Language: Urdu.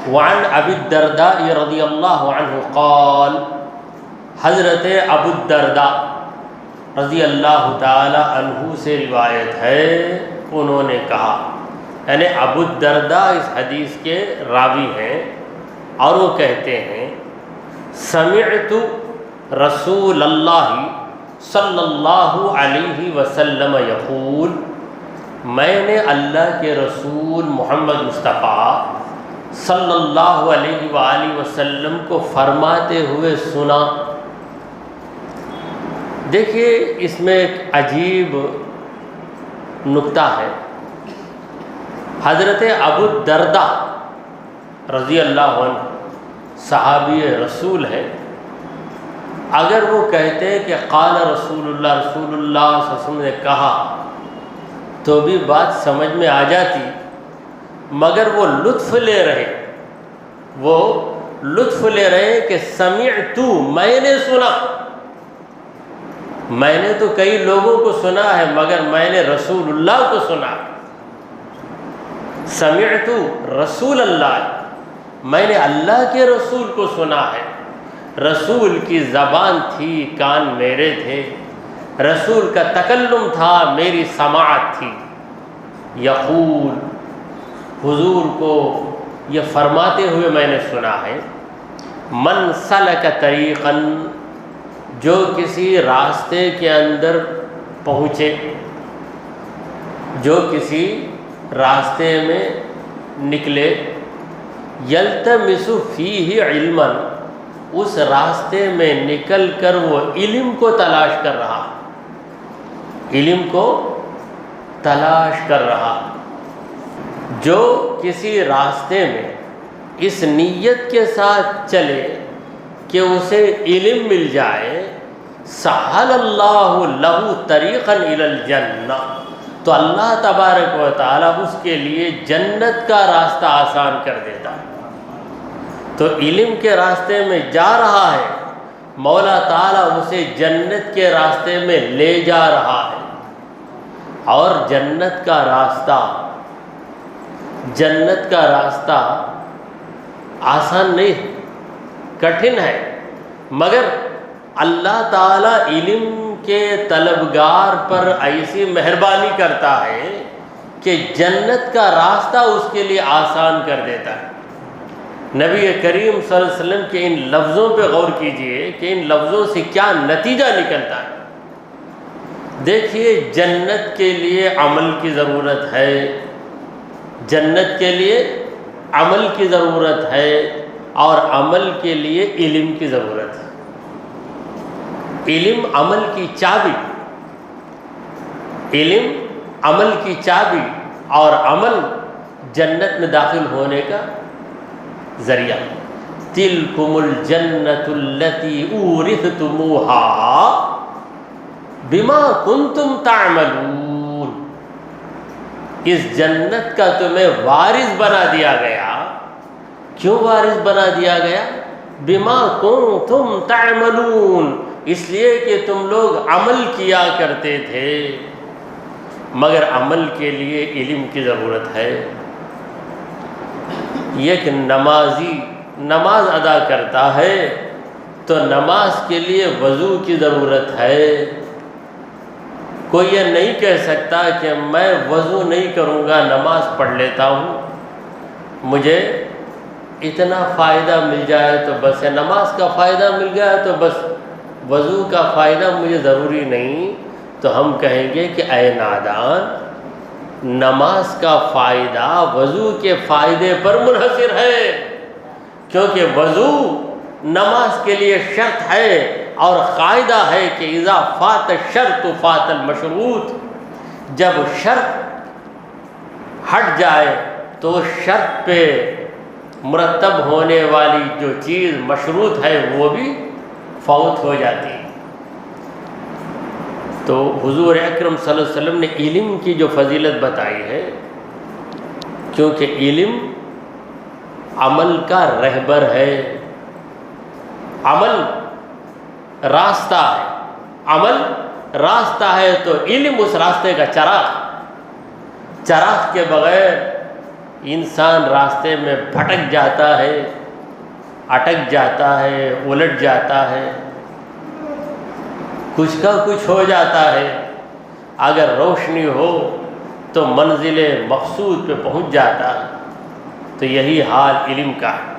وعن ابی الدرداء رضی اللہ عنہ قال، حضرت ابو الدرداء رضی اللہ تعالی عنہ سے روایت ہے، انہوں نے کہا، یعنی ابو الدرداء اس حدیث کے راوی ہیں، اور وہ کہتے ہیں سمعت رسول اللہ صلی اللہ علیہ وسلم یقول، میں نے اللہ کے رسول محمد مصطفیٰ صلی اللہ علیہ وآلہ وسلم کو فرماتے ہوئے سنا۔ دیکھیے اس میں ایک عجیب نکتہ ہے۔ حضرت ابو الدرداء رضی اللہ عنہ صحابی رسول ہیں، اگر وہ کہتے ہیں کہ قال رسول اللہ صلی اللہ علیہ وسلم نے کہا تو بھی بات سمجھ میں آ جاتی، مگر وہ لطف لے رہے کہ سمعت، میں نے سنا۔ میں نے تو کئی لوگوں کو سنا ہے، مگر میں نے رسول اللہ کو سنا۔ سمعت رسول اللہ، میں نے اللہ کے رسول کو سنا ہے۔ رسول کی زبان تھی، کان میرے تھے، رسول کا تکلم تھا، میری سماعت تھی۔ یقول، حضور کو یہ فرماتے ہوئے میں نے سنا ہے، من سلک طریقا، جو کسی راستے کے اندر پہنچے، جو کسی راستے میں نکلے، یلتمس فیہ علما، اس راستے میں نکل کر وہ علم کو تلاش کر رہا، علم کو تلاش کر رہا۔ جو کسی راستے میں اس نیت کے ساتھ چلے کہ اسے علم مل جائے، سہل اللہ لہ طریقا الی الجنہ، تو اللہ تبارک و تعالیٰ اس کے لیے جنت کا راستہ آسان کر دیتا ہے۔ تو علم کے راستے میں جا رہا ہے، مولا تعالیٰ اسے جنت کے راستے میں لے جا رہا ہے۔ اور جنت کا راستہ آسان نہیں ہے، کٹھن ہے، مگر اللہ تعالیٰ علم کے طلبگار پر ایسی مہربانی کرتا ہے کہ جنت کا راستہ اس کے لیے آسان کر دیتا ہے۔ نبی کریم صلی اللہ علیہ وسلم کے ان لفظوں پہ غور کیجئے کہ ان لفظوں سے کیا نتیجہ نکلتا ہے۔ دیکھیے، جنت کے لیے عمل کی ضرورت ہے، جنت کے لیے عمل کی ضرورت ہے، اور عمل کے لیے علم کی ضرورت ہے۔ علم عمل کی چابی، علم عمل کی چابی، اور عمل جنت میں داخل ہونے کا ذریعہ۔ تلکم الجنۃ التی اورثتموہا بما کنتم تعملون، اس جنت کا تمہیں وارث بنا دیا گیا۔ کیوں وارث بنا دیا گیا؟ بما کنتم تعملون، اس لیے کہ تم لوگ عمل کیا کرتے تھے، مگر عمل کے لیے علم کی ضرورت ہے۔ ایک نمازی نماز ادا کرتا ہے تو نماز کے لیے وضو کی ضرورت ہے۔ کوئی یہ نہیں کہہ سکتا کہ میں وضو نہیں کروں گا، نماز پڑھ لیتا ہوں، مجھے اتنا فائدہ مل جائے تو بس ہے، نماز کا فائدہ مل گیا تو بس، وضو کا فائدہ مجھے ضروری نہیں۔ تو ہم کہیں گے کہ اے نادان، نماز کا فائدہ وضو کے فائدے پر منحصر ہے، کیونکہ وضو نماز کے لیے شرط ہے، اور قاعدہ ہے کہ اذا فات الشرط فات المشروط، جب شرط ہٹ جائے تو شرط پہ مرتب ہونے والی جو چیز مشروط ہے وہ بھی فوت ہو جاتی ہے۔ تو حضور اکرم صلی اللہ علیہ وسلم نے علم کی جو فضیلت بتائی ہے، کیونکہ علم عمل کا رہبر ہے، عمل راستہ ہے، عمل راستہ ہے تو علم اس راستے کا چراغ کے بغیر انسان راستے میں بھٹک جاتا ہے، اٹک جاتا ہے، الٹ جاتا ہے، کچھ کا کچھ ہو جاتا ہے۔ اگر روشنی ہو تو منزل مقصود پہ پہنچ جاتا ہے۔ تو یہی حال علم کا ہے۔